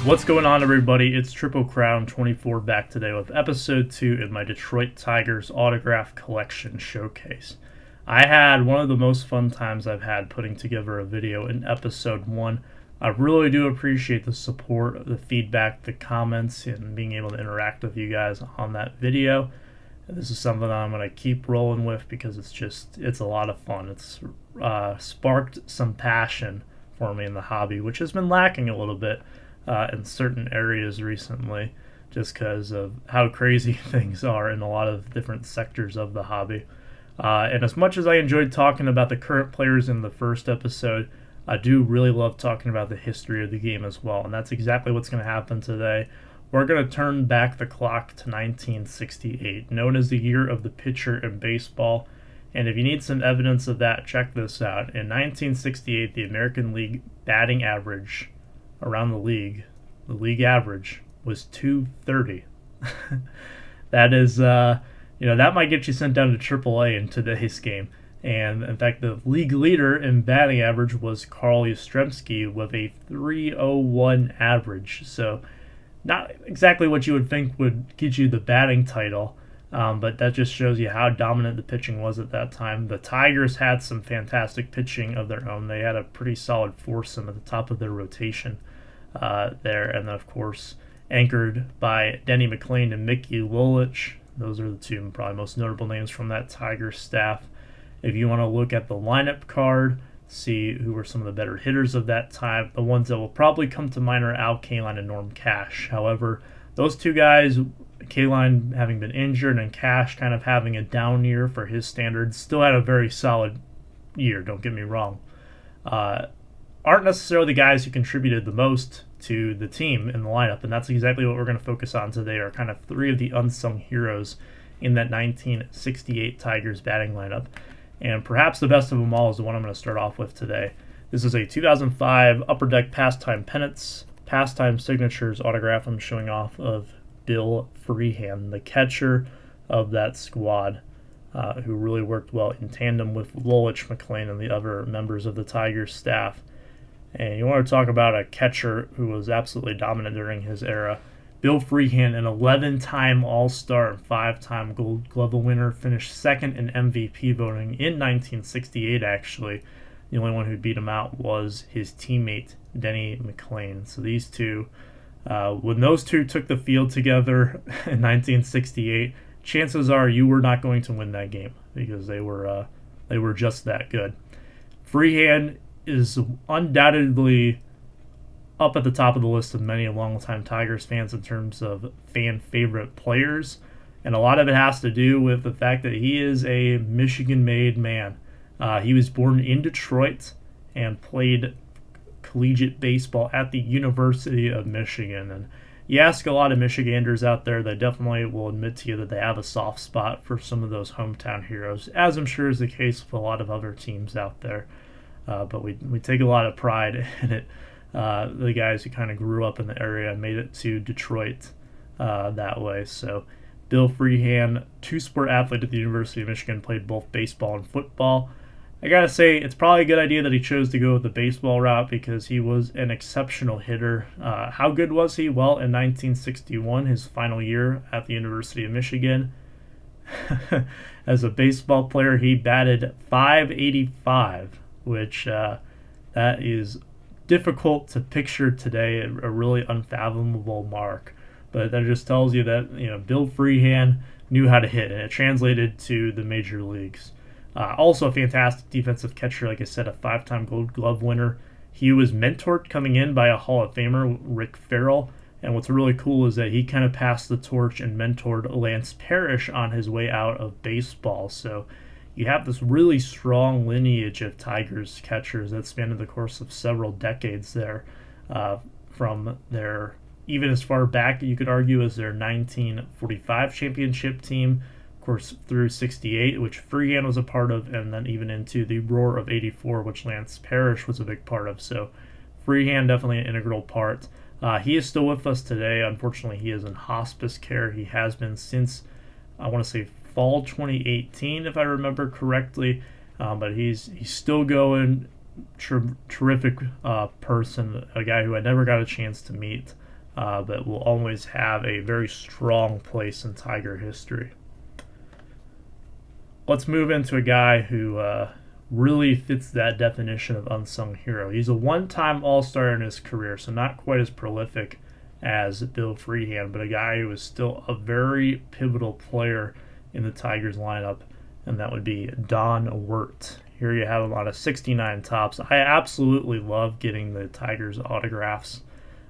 What's going on, everybody? It's Triple Crown 24 back today with episode 2 in my Detroit Tigers autograph collection showcase. I had one of the most fun times I've had putting together a video in episode 1. I really do appreciate the support, the feedback, the comments, and being able to interact with you guys on that video. This is something that I'm going to keep rolling with because it's a lot of fun. It's sparked some passion for me in the hobby, which has been lacking a little bit in certain areas recently, just because of how crazy things are in a lot of different sectors of the hobby. And as much as I enjoyed talking about the current players in the first episode, I do really love talking about the history of the game as well, and that's exactly what's going to happen today. We're going to turn back the clock to 1968, known as the year of the pitcher in baseball. And if you need some evidence of that, check this out. In 1968, the American League batting average around the league average was 230. That is, that might get you sent down to AAA in today's game. And in fact, the league leader in batting average was Carl Yastrzemski with a 301 average. So not exactly what you would think would get you the batting title, but that just shows you how dominant the pitching was at that time. The Tigers had some fantastic pitching of their own. They had a pretty solid foursome at the top of their rotation there, and then of course anchored by Denny McLain and Mickey Lulich. Those are the two probably most notable names from that Tigers staff. If you want to look at the lineup card, see who were some of the better hitters of that time, the ones that will probably come to mind are Al Kaline and Norm Cash. However, those two guys, Kaline having been injured and Cash kind of having a down year for his standards, still had a very solid year, don't get me wrong. Aren't necessarily the guys who contributed the most to the team in the lineup, and that's exactly what we're going to focus on today, are kind of three of the unsung heroes in that 1968 Tigers batting lineup. And perhaps the best of them all is the one I'm going to start off with today. This is a 2005 Upper Deck Pastime Pennants, Pastime Signatures autograph I'm showing off of Bill Freehan, the catcher of that squad, who really worked well in tandem with Lulich, McLain, and the other members of the Tigers staff. And you want to talk about a catcher who was absolutely dominant during his era. Bill Freehan, an 11-time All-Star and 5-time Gold Glove winner, finished second in MVP voting in 1968, actually. The only one who beat him out was his teammate, Denny McLain. So these two, when those two took the field together in 1968, chances are you were not going to win that game because they were just that good. Freehan is undoubtedly up at the top of the list of many longtime Tigers fans in terms of fan favorite players, and a lot of it has to do with the fact that he is a Michigan-made man. He was born in Detroit and played collegiate baseball at the University of Michigan. And you ask a lot of Michiganders out there, they definitely will admit to you that they have a soft spot for some of those hometown heroes, as I'm sure is the case with a lot of other teams out there. But we take a lot of pride in it. The guys who kind of grew up in the area and made it to Detroit that way. So Bill Freehan, two-sport athlete at the University of Michigan, played both baseball and football. I gotta say, it's probably a good idea that he chose to go with the baseball route because he was an exceptional hitter. How good was he? Well, in 1961, his final year at the University of Michigan, as a baseball player, he batted .585, which that is difficult to picture today, a really unfathomable mark. But that just tells you that Bill Freehan knew how to hit, and it translated to the major leagues. Also a fantastic defensive catcher, like I said, a 5-time Gold Glove winner. He was mentored coming in by a Hall of Famer, Rick Farrell, and what's really cool is that he kind of passed the torch and mentored Lance Parrish on his way out of baseball. So you have this really strong lineage of Tigers catchers that spanned the course of several decades there, from their, even as far back you could argue as their 1945 championship team, of course through 68, which Freehan was a part of, and then even into the roar of 84, which Lance Parrish was a big part of. So Freehan definitely an integral part. He is still with us today. Unfortunately, he is in hospice care. He has been since, I want to say, fall 2018, if I remember correctly. But he's still going. Terrific person, a guy who I never got a chance to meet. but will always have a very strong place in Tiger history. Let's move into a guy who really fits that definition of unsung hero. He's a one-time All-Star in his career, so not quite as prolific as Bill Freehan, but a guy who is still a very pivotal player in the Tigers lineup, and that would be Don Wertz. Here you have him on a 69 Topps. I absolutely love getting the Tigers autographs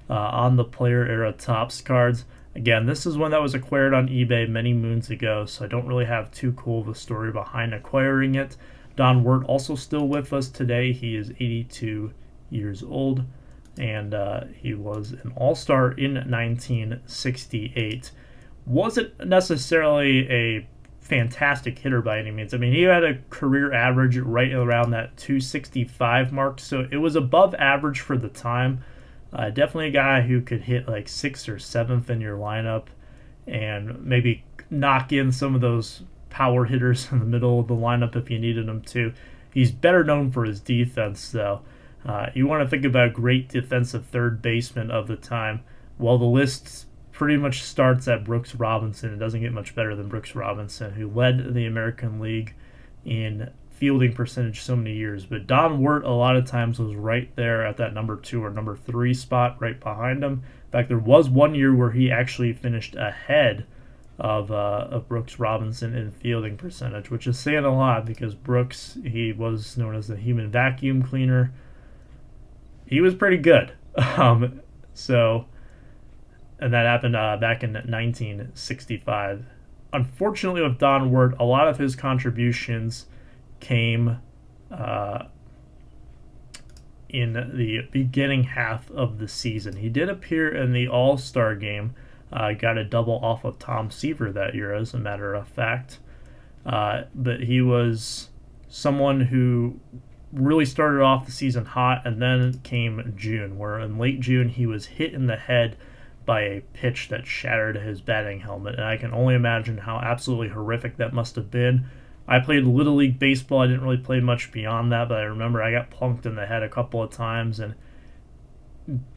on the player era Topps cards. Again, this is one that was acquired on eBay many moons ago, so I don't really have too cool of a story behind acquiring it. Don Wertz also still with us today. He is 82 years old, and he was an All-Star in 1968. Wasn't necessarily a fantastic hitter by any means. I mean, he had a career average right around that 265 mark, so it was above average for the time. Definitely a guy who could hit like 6th or 7th in your lineup and maybe knock in some of those power hitters in the middle of the lineup if you needed him to. He's better known for his defense, though. You want to think about great defensive third baseman of the time. Well, the list pretty much starts at Brooks Robinson. It doesn't get much better than Brooks Robinson, who led the American League in fielding percentage so many years. But Don Wertz a lot of times was right there at that number 2 or number 3 spot right behind him. In fact, there was one year where he actually finished ahead of Brooks Robinson in fielding percentage, which is saying a lot because Brooks, he was known as the human vacuum cleaner. He was pretty good. And that happened back in 1965. Unfortunately, with Don Wertz, a lot of his contributions came in the beginning half of the season. He did appear in the All-Star game, got a double off of Tom Seaver that year, as a matter of fact. But he was someone who really started off the season hot, and then came June, where in late June he was hit in the head by a pitch that shattered his batting helmet. And I can only imagine how absolutely horrific that must have been. I played Little League Baseball. I didn't really play much beyond that, but I remember I got plunked in the head a couple of times, and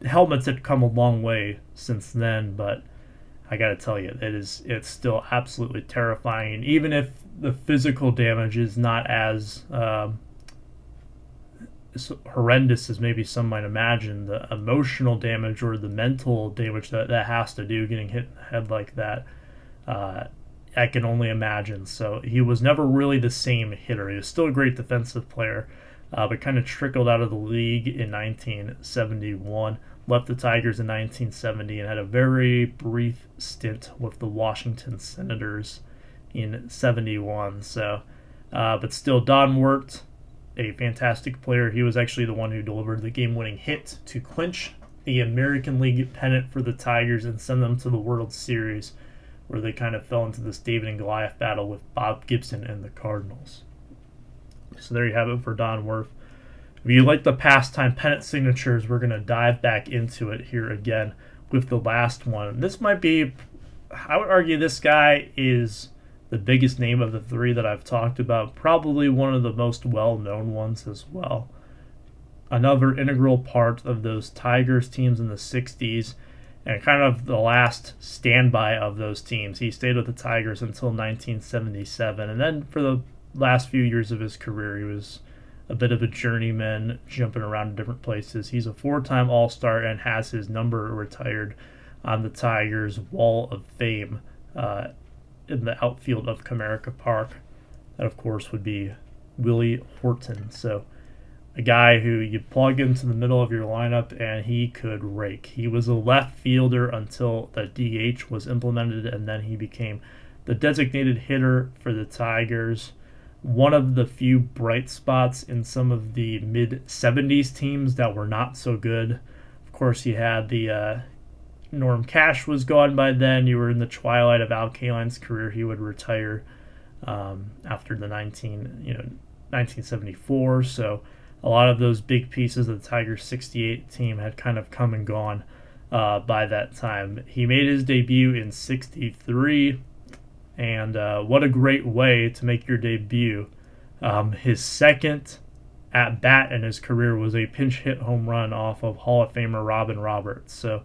helmets had come a long way since then, but I got to tell you, it's still absolutely terrifying. And even if the physical damage is not as horrendous as maybe some might imagine, the emotional damage or the mental damage that has to do getting hit in the head like that, I can only imagine. So he was never really the same hitter. He was still a great defensive player, but kind of trickled out of the league in 1971, left the Tigers in 1970, and had a very brief stint with the Washington Senators in 71. So, but still, Don Wertz, a fantastic player. He was actually the one who delivered the game-winning hit to clinch the American League pennant for the Tigers and send them to the World Series, where they kind of fell into this David and Goliath battle with Bob Gibson and the Cardinals. So there you have it for Don Wertz. If you like the pastime pennant signatures, we're going to dive back into it here again with the last one. This might be, I would argue this guy is the biggest name of the three that I've talked about, probably one of the most well-known ones as well. Another integral part of those Tigers teams in the 60s, and kind of the last standby of those teams. He stayed with the Tigers until 1977, and then for the last few years of his career, he was a bit of a journeyman, jumping around in different places. He's a 4-time All-Star and has his number retired on the Tigers' Wall of Fame in the outfield of Comerica Park. That, of course, would be Willie Horton. So a guy who you plug into the middle of your lineup and he could rake. He was a left fielder until the DH was implemented, and then he became the designated hitter for the Tigers. One of the few bright spots in some of the mid-70s teams that were not so good. Of course, you had the Norm Cash was gone by then. You were in the twilight of Al Kaline's career. He would retire after the 1974. So a lot of those big pieces of the Tigers 68 team had kind of come and gone by that time. He made his debut in 63, and what a great way to make your debut. His second at-bat in his career was a pinch hit home run off of Hall of Famer Robin Roberts. So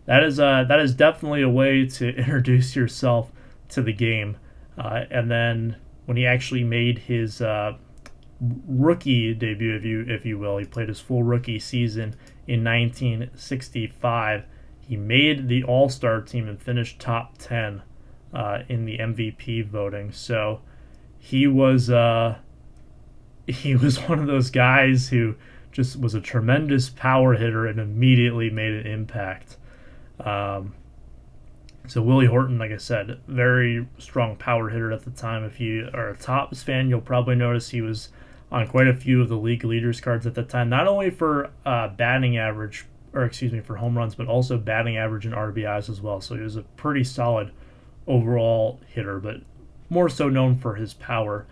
that is definitely a way to introduce yourself to the game. And then when he actually made his rookie debut, if you will, he played his full rookie season in 1965. He made the All-Star team and finished top 10 in the MVP voting. So he was one of those guys who just was a tremendous power hitter and immediately made an impact. So Willie Horton, like I said, very strong power hitter at the time. If you are a Topps fan, you'll probably notice he was on quite a few of the league leaders cards at the time, not only for batting average, or excuse me, for home runs, but also batting average and RBIs as well. So he was a pretty solid overall hitter, but more so known for his power.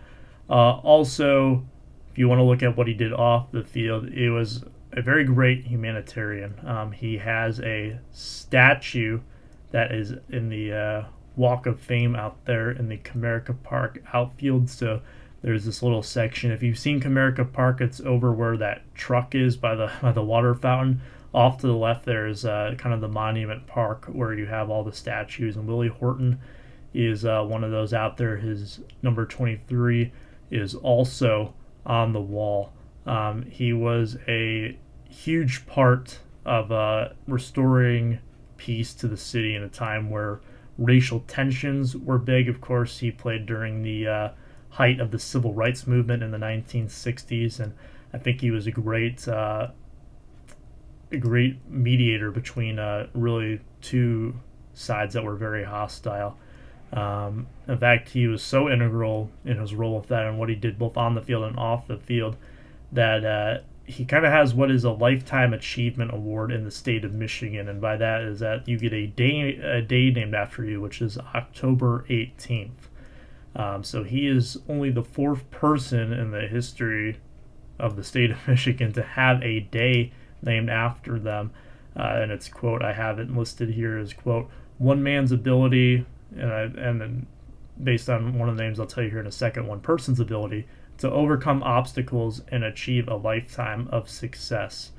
Also, if you want to look at what he did off the field, it was a very great humanitarian. He has a statue that is in the Walk of Fame out there in the Comerica Park outfield. So there's this little section. If you've seen Comerica Park, it's over where that truck is by the water fountain. Off to the left, there's kind of the Monument Park where you have all the statues. And Willie Horton is one of those out there. His number 23 is also on the wall. He was a huge part of restoring peace to the city in a time where racial tensions were big. Of course, he played during the height of the civil rights movement in the 1960s, and I think he was a great mediator between really two sides that were very hostile. In fact, he was so integral in his role with that and what he did both on the field and off the field that he kind of has what is a Lifetime Achievement Award in the state of Michigan, and by that is that you get a day named after you, which is October 18th. So he is only the fourth person in the history of the state of Michigan to have a day named after them. And it's, quote, I have it listed here as, quote, one man's ability, and then based on one of the names I'll tell you here in a second, one person's ability to overcome obstacles and achieve a lifetime of success.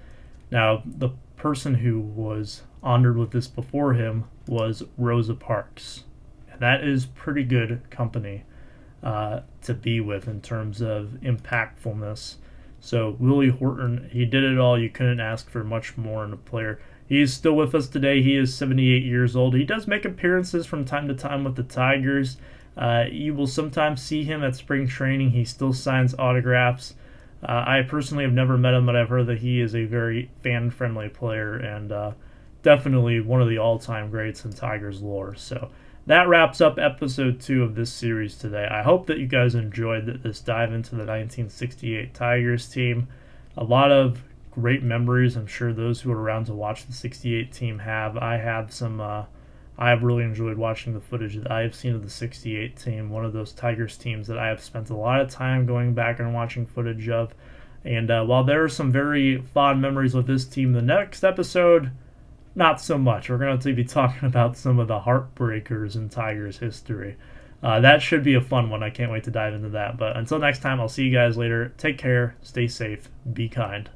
Now, the person who was honored with this before him was Rosa Parks. And that is pretty good company to be with in terms of impactfulness. So Willie Horton, he did it all. You couldn't ask for much more in a player. He's still with us today. He is 78 years old. He does make appearances from time to time with the Tigers. You will sometimes see him at spring training. He still signs autographs. I personally have never met him, but I've heard that he is a very fan-friendly player and definitely one of the all-time greats in Tigers lore. So that wraps up episode 2 of this series today. I hope that you guys enjoyed this dive into the 1968 Tigers team. A lot of great memories. I'm sure those who were around to watch the 68 team have. I have some... I have really enjoyed watching the footage that I have seen of the 68 team, one of those Tigers teams that I have spent a lot of time going back and watching footage of. And while there are some very fond memories with this team, the next episode, not so much. We're going to be talking about some of the heartbreakers in Tigers history. That should be a fun one. I can't wait to dive into that. But until next time, I'll see you guys later. Take care, stay safe, be kind.